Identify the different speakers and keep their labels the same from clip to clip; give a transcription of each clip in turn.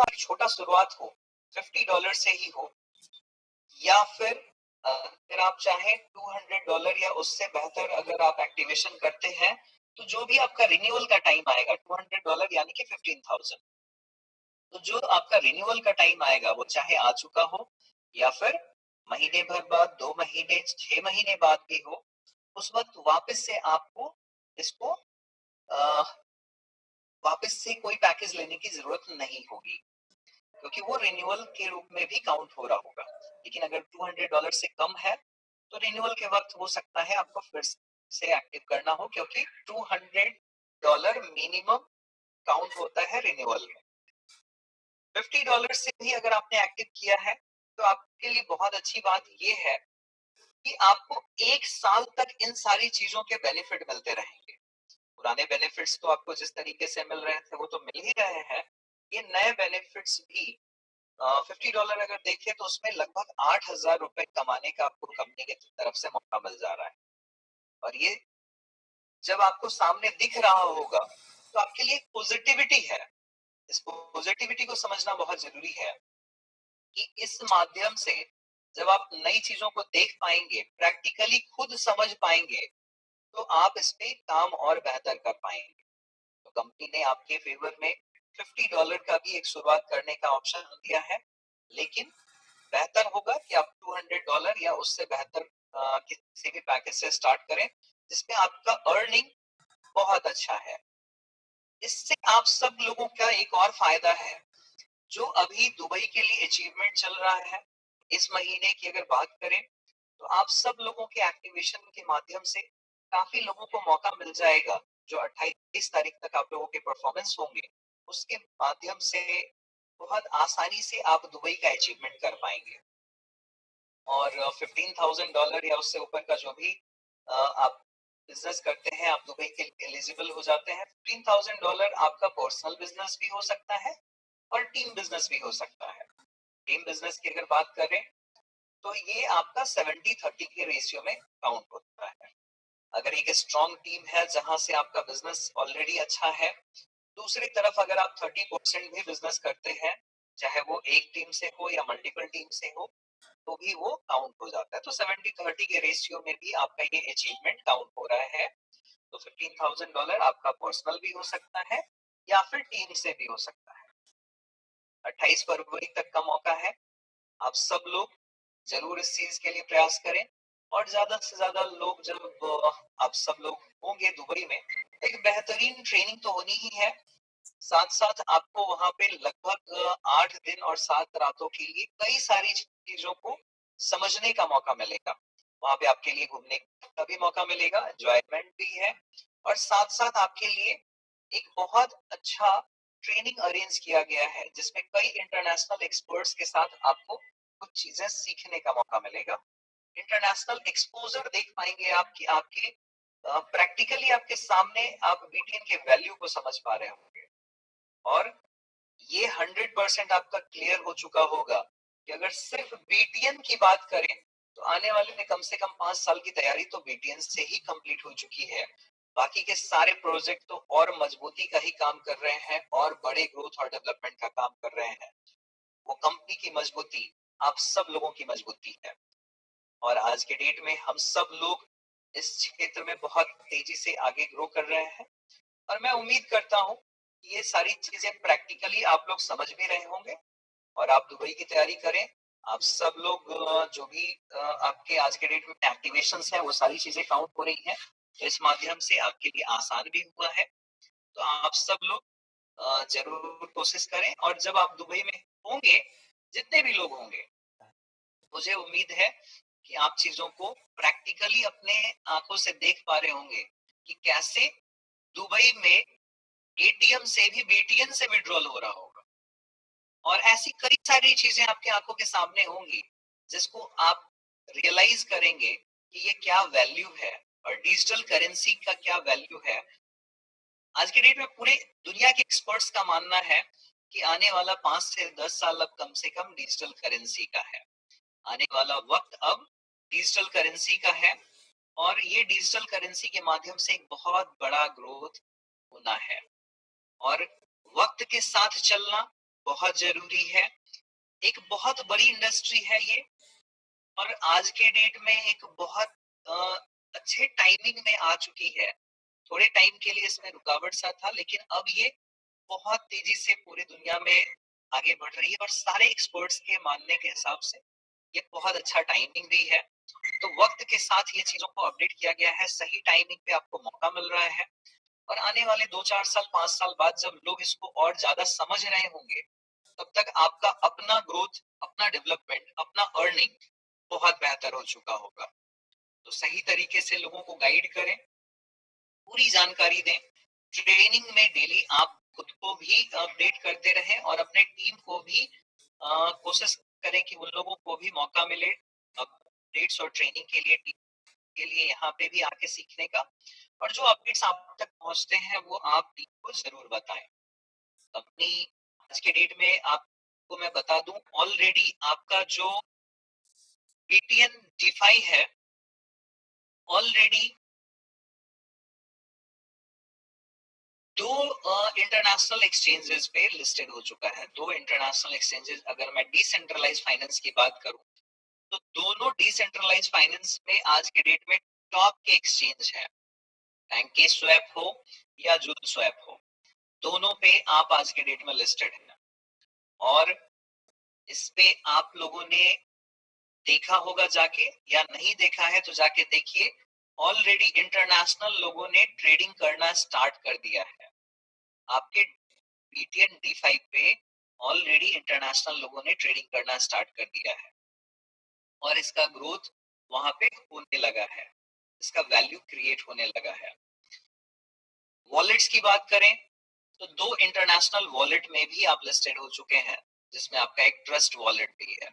Speaker 1: कोई छोटा शुरुआत हो, $50 से ही हो, या फिर अगर आप चाहें $200 या उससे बेहतर अगर आप एक्टिवेशन करते हैं, तो जो भी आपका रिन्यूअल का टाइम आएगा, $200 यानी कि 15,000, तो जो आपका रिन्यूअल का टाइम आएगा वो चाहे आ चुका हो या फिर महीने भर बाद, 2 महीने, 6 महीने बाद भी हो, उस वक्त वापस से आपको इसको अ, वापस से कोई पैकेज लेने की जरूरत नहीं होगी, क्योंकि वो रिन्यूअल के रूप में भी काउंट हो रहा होगा। लेकिन अगर $200 से कम है तो रिन्यूअल के वक्त हो सकता है आपको फिर से एक्टिव करना हो, क्योंकि $200 मिनिमम काउंट होता है रिन्यूअल में। $50 से भी अगर आपने एक्टिव किया है तो आपके लिए बहुत अच्छी बात ये है कि आपको 1 साल तक इन सारी चीजों के बेनिफिट मिलते रहेंगे। पुराने बेनिफिट्स तो आपको जिस तरीके से मिल रहे थे वो तो मिल ही रहे हैं, ये नए बेनिफिट्स भी $50 अगर देखें तो उसमें लगभग ₹8,000 कमाने का आपको कंपनी की तरफ से मौका मिल जा रहा है। और ये जब आपको सामने दिख रहा होगा तो आपके लिए पॉजिटिविटी है। इस पॉजिटिविटी को समझना बहुत जरूरी है कि इस माध्यम से जब आप नई चीजों को देख पाएंगे, प्रैक्टिकली खुद समझ पाएंगे, तो आप इस पे काम और बेहतर कर पाएंगे। तो कंपनी ने आपके फेवर में $50 का भी एक शुरुआत करने का ऑप्शन दिया है, लेकिन बेहतर होगा कि आप $200 या उससे बेहतर किसी भी पैकेज से स्टार्ट करें जिसमें आपका अर्निंग बहुत अच्छा है। इससे आप सब लोगों का एक और फायदा है, जो अभी दुबई के लिए अचीवमेंट चल रहा है, इस महीने की अगर बात करें तो आप सब लोगों के एक्टिवेशन के माध्यम से काफी लोगों को मौका मिल जाएगा, जो 28 तारीख तक आप लोगों के परफॉर्मेंस होंगे उसके माध्यम से बहुत आसानी से आप दुबई का अचीवमेंट कर पाएंगे। और $15,000 या उससे ऊपर का जो भी आप बिजनेस करते हैं, आप दुबई के लिए एलिजिबल हो जाते हैं। $15,000 आपका पर्सनल बिजनेस भी हो सकता है और टीम बिजनेस भी हो सकता है। टीम बिजनेस की अगर बात करें तो ये आपका 70-30 के रेशियो में काउंट होता है। अगर एक स्ट्रॉन्ग टीम है जहां से आपका बिजनेस ऑलरेडी अच्छा है, दूसरी तरफ अगर आप 30% भी बिजनेस करते हैं, चाहे वो एक टीम से हो या मल्टीपल टीम से हो, तो भी वो काउंट हो जाता है। तो 70-30 के रेशियो में भी आपका ये अचीवमेंट काउंट हो रहा है। तो $15,000 आपका पर्सनल भी हो सकता है या फिर टीम से भी हो सकता है। 28 फरवरी तक का मौका है, आप सब लोग जरूर इस चीज के लिए प्रयास करें। और ज्यादा से ज्यादा लोग जब आप सब लोग होंगे दुबई में, एक बेहतरीन ट्रेनिंग तो होनी ही है, साथ साथ आपको वहां पे लगभग 8 दिन और 7 रातों के लिए कई सारी चीजों को समझने का मौका मिलेगा। वहां पे आपके लिए घूमने का भी मौका मिलेगा, एंजॉयमेंट भी है, और साथ साथ आपके लिए एक बहुत अच्छा ट्रेनिंग अरेंज किया गया है जिसमें कई इंटरनेशनल एक्सपर्ट्स के साथ आपको कुछ चीजें सीखने का मौका मिलेगा। इंटरनेशनल एक्सपोजर देख पाएंगे आप कि आपके प्रैक्टिकली आपके सामने आप बीटीएन के वैल्यू को समझ पा रहे होंगे। और ये 100% आपका क्लियर हो चुका होगा कि अगर सिर्फ बीटीएन की बात करें तो आने वाले कम से कम 5 साल की तैयारी तो बीटीएन से ही कंप्लीट हो चुकी है। बाकी के सारे प्रोजेक्ट तो और मजबूती का ही काम कर रहे हैं और बड़े ग्रोथ और डेवलपमेंट का काम कर रहे हैं। वो कंपनी की मजबूती आप सब लोगों की मजबूती है। और आज के डेट में हम सब लोग इस क्षेत्र में बहुत तेजी से आगे ग्रो कर रहे हैं। और मैं उम्मीद करता हूँ कि ये सारी चीजें प्रैक्टिकली आप लोग समझ भी रहे होंगे और आप दुबई की तैयारी करें। आप सब लोग जो भी आपके आज के डेट में एक्टिवेशंस है वो सारी चीजें काउंट हो रही हैं, तो इस माध्यम से आपके लिए आसान भी हुआ है। तो आप सब लोग जरूर कोशिश करें, और जब आप दुबई में होंगे, जितने भी लोग होंगे, मुझे उम्मीद है कि आप चीजों को प्रैक्टिकली अपने आंखों से देख पा रहे होंगे कि कैसे दुबई में एटीएम से भी बीटीएन से विड्रॉल हो रहा होगा। और ऐसी कई सारी चीजें आपके आंखों के सामने होंगी जिसको आप रियलाइज करेंगे कि ये क्या वैल्यू है और डिजिटल करेंसी का क्या वैल्यू है। आज के डेट में पूरे दुनिया के एक्सपर्ट्स का मानना है कि आने वाला 5 से 10 साल अब कम से कम डिजिटल करेंसी का है। आने वाला वक्त अब डिजिटल करेंसी का है, और ये डिजिटल करेंसी के माध्यम से एक बहुत बड़ा ग्रोथ होना है। और वक्त के साथ चलना बहुत जरूरी है। एक बहुत बड़ी इंडस्ट्री है ये, और आज के डेट में एक बहुत अच्छे टाइमिंग में आ चुकी है। थोड़े टाइम के लिए इसमें रुकावट सा था, लेकिन अब ये बहुत तेजी से पूरी दुनिया में आगे बढ़ रही है, और सारे एक्सपर्ट्स के मानने के हिसाब से ये बहुत अच्छा टाइमिंग भी है। तो वक्त के साथ ये चीजों को अपडेट किया गया है, सही टाइमिंग पे आपको मौका मिल रहा है, और आने वाले 2-4 साल 5 साल बाद जब लोग इसको और ज्यादा समझ रहे होंगे, तब तक आपका अपना ग्रोथ, अपना डेवलपमेंट, अपना अर्निंग बहुत बेहतर हो चुका होगा। तो सही तरीके से लोगों को गाइड करें, पूरी जानकारी दें। ट्रेनिंग में डेली आप खुद को भी अपडेट करते रहें, और अपने टीम को भी कोशिश करें कि उन लोगों को भी मौका मिले अपडेट्स और ट्रेनिंग के लिए, टीम के लिए यहाँ पे भी आके सीखने का। और जो अपडेट्स आप तक पहुंचते हैं वो आप टीम को जरूर बताएं। अपनी आज के डेट में आपको मैं बता दूं, ऑलरेडी आपका जो BTN DeFi है, ऑलरेडी 2 इंटरनेशनल एक्सचेंजेस पे लिस्टेड हो चुका है। 2 इंटरनेशनल एक्सचेंजेस, अगर मैं डिसेंट्रलाइज फाइनेंस की बात करूं, तो दोनों डिसेंट्रलाइज फाइनेंस में आज के डेट में टॉप के एक्सचेंज है। PancakeSwap हो या JuneSwap हो, दोनों पे आप आज के डेट में लिस्टेड है। और इस पे आप लोगों ने देखा होगा जाके, या नहीं देखा है तो जाके देखिए, ऑलरेडी इंटरनेशनल लोगों ने ट्रेडिंग करना स्टार्ट कर दिया है। आपके BTN DeFi पे ऑलरेडी इंटरनेशनल लोगों ने ट्रेडिंग करना स्टार्ट कर दिया है, और इसका ग्रोथ वहां पे होने लगा है, इसका वैल्यू क्रिएट होने लगा है। वॉलेट्स की बात करें तो 2 इंटरनेशनल वॉलेट में भी आप लिस्टेड हो चुके हैं, जिसमें आपका एक ट्रस्ट वॉलेट भी है।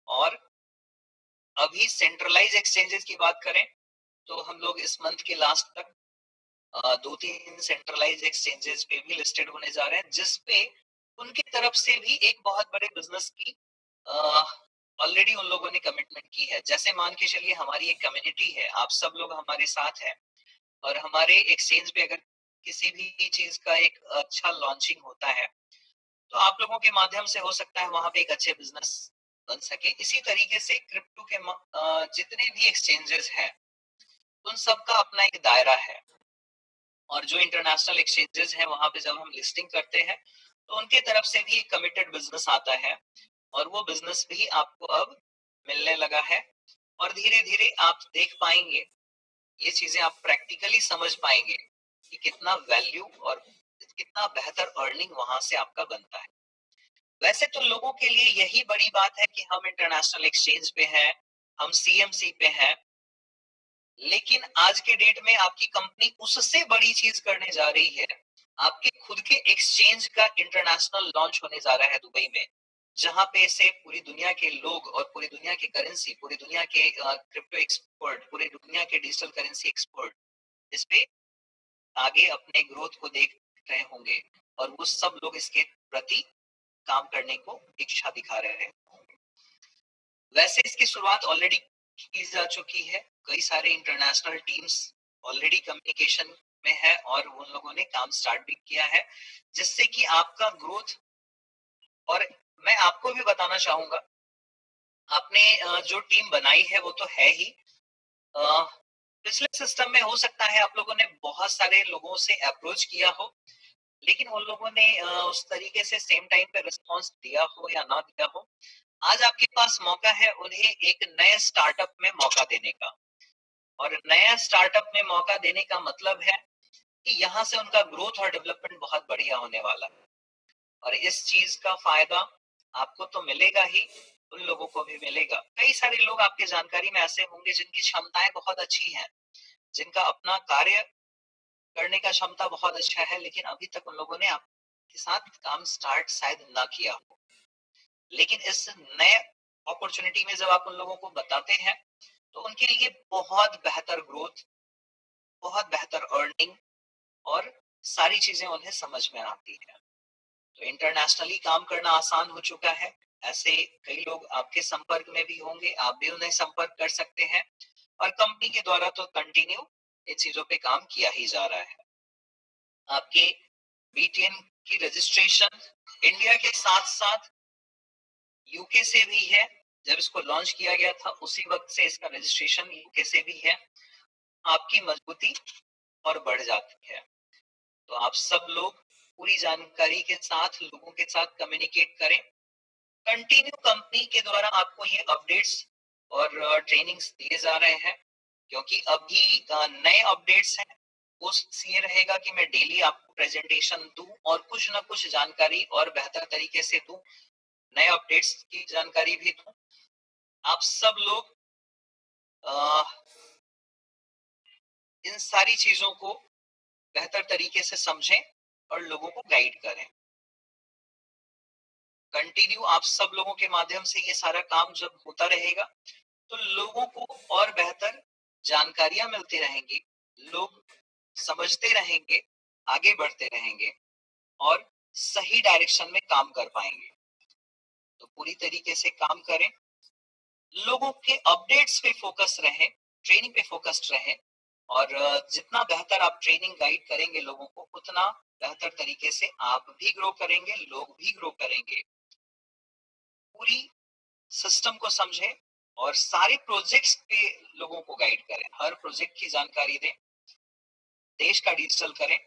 Speaker 1: और अभी सेंट्रलाइज एक्सचेंजेस की बात करें तो हम लोग इस मंथ के लास्ट तक 2-3 सेंट्रलाइज एक्सचेंजेस पे भी लिस्टेड होने जा रहे हैं, जिसपे उनकी तरफ से भी एक बहुत बड़े बिजनेस की ऑलरेडी उन लोगों ने कमिटमेंट की है। जैसे मान के चलिए, हमारी एक कम्युनिटी है, आप सब लोग हमारे साथ हैं, और हमारे एक्सचेंज पे अगर किसी भी चीज का एक अच्छा लॉन्चिंग होता है, तो आप लोगों के माध्यम से हो सकता है वहां पे एक अच्छे बिजनेस बन सके। इसी तरीके से क्रिप्टो के जितने भी एक्सचेंजेस हैं, उन सबका अपना एक दायरा है, और जो इंटरनेशनल एक्सचेंजेस हैं वहां पे जब हम लिस्टिंग करते हैं, तो उनके तरफ से भी एक कमिटेड बिजनेस आता है, और वो बिजनेस भी आपको अब मिलने लगा है। और धीरे धीरे आप देख पाएंगे, ये चीजें आप प्रैक्टिकली समझ पाएंगे कि कितना वैल्यू और कितना बेहतर अर्निंग वहां से आपका बनता है। वैसे तो लोगों के लिए यही बड़ी बात है कि हम इंटरनेशनल एक्सचेंज पे हैं, हम CMC पे हैं, लेकिन आज के डेट में आपकी कंपनी उससे बड़ी चीज करने जा रही है। आपके खुद के एक्सचेंज का इंटरनेशनल लॉन्च होने जा रहा है दुबई में, जहां पे से पूरी दुनिया के लोग और पूरी दुनिया की करेंसी, पूरी दुनिया के क्रिप्टो एक्सपर्ट, पूरी दुनिया के डिजिटल करेंसी एक्सपर्ट इस पे आगे अपने ग्रोथ को देख रहे होंगे, और वो सब लोग इसके प्रति काम करने को इच्छा दिखा रहे होंगे। वैसे इसकी शुरुआत ऑलरेडी की जा चुकी है, कई सारे इंटरनेशनल टीम्स ऑलरेडी कम्युनिकेशन में है, और उन लोगों ने काम स्टार्ट भी किया है, जिससे कि आपका ग्रोथ। और मैं आपको भी बताना चाहूंगा, आपने जो टीम बनाई है वो तो है ही, पिछले सिस्टम में हो सकता है आप लोगों ने बहुत सारे लोगों से अप्रोच किया हो, लेकिन उन लोगों ने उस तरीके से सेम टाइम पे रिस्पॉन्स दिया हो या ना दिया हो। आज आपके पास मौका है उन्हें एक नए स्टार्टअप में मौका देने का, और नया स्टार्टअप में मौका देने का मतलब है कि यहाँ से उनका ग्रोथ और डेवलपमेंट बहुत बढ़िया होने वाला है, और इस चीज का फायदा आपको तो मिलेगा ही, उन लोगों को भी मिलेगा। कई सारे लोग आपके जानकारी में ऐसे होंगे जिनकी क्षमताएं बहुत अच्छी हैं, जिनका अपना कार्य करने का क्षमता बहुत अच्छा है, लेकिन अभी तक उन लोगों ने आपके साथ काम स्टार्ट शायद ना किया हो। लेकिन इस नए अपॉर्चुनिटी में जब आप उन लोगों को बताते हैं, तो उनके लिए बहुत बेहतर ग्रोथ, बहुत बेहतर अर्निंग, और सारी चीजें उन्हें समझ में आती है। तो इंटरनेशनली काम करना आसान हो चुका है। ऐसे कई लोग आपके संपर्क में भी होंगे, आप भी उन्हें संपर्क कर सकते हैं, और कंपनी के द्वारा तो कंटिन्यू इन चीजों पे काम किया ही जा रहा है। आपके बीटीएन की रजिस्ट्रेशन इंडिया के साथ साथ यूके से भी है। जब इसको लॉन्च किया गया था उसी वक्त से इसका रजिस्ट्रेशन यूके से भी है। आपकी मजबूती और बढ़ जाती है। तो आप सब लोग पूरी जानकारी के साथ लोगों के साथ कम्युनिकेट करें। कंटिन्यू कंपनी के द्वारा आपको ये अपडेट्स और ट्रेनिंग्स दिए जा रहे हैं, क्योंकि अभी नए अपडेट्स हैं। कोशिश ये रहेगा कि मैं डेली आपको प्रेजेंटेशन दूं और कुछ ना कुछ जानकारी और बेहतर तरीके से दूं, नए अपडेट्स की जानकारी भी दूं। आप सब लोग इन सारी चीजों को बेहतर तरीके से समझें और लोगों को गाइड करें। कंटिन्यू आप सब लोगों के माध्यम से ये सारा काम जब होता रहेगा तो लोगों को और बेहतर जानकारियां मिलती रहेंगी, लोग समझते रहेंगे, आगे बढ़ते रहेंगे और सही डायरेक्शन में काम कर पाएंगे। तो पूरी तरीके से काम करें, लोगों के अपडेट्स पे फोकस रहें, ट्रेनिंग पे फोकस्ड रहें और जितना बेहतर आप ट्रेनिंग गाइड करेंगे लोगों को, उतना बेहतर तरीके से आप भी ग्रो करेंगे, लोग भी ग्रो करेंगे। पूरी सिस्टम को समझें और सारे प्रोजेक्ट्स पे लोगों को गाइड करें, हर प्रोजेक्ट की जानकारी दें, देश का डिजिटल करें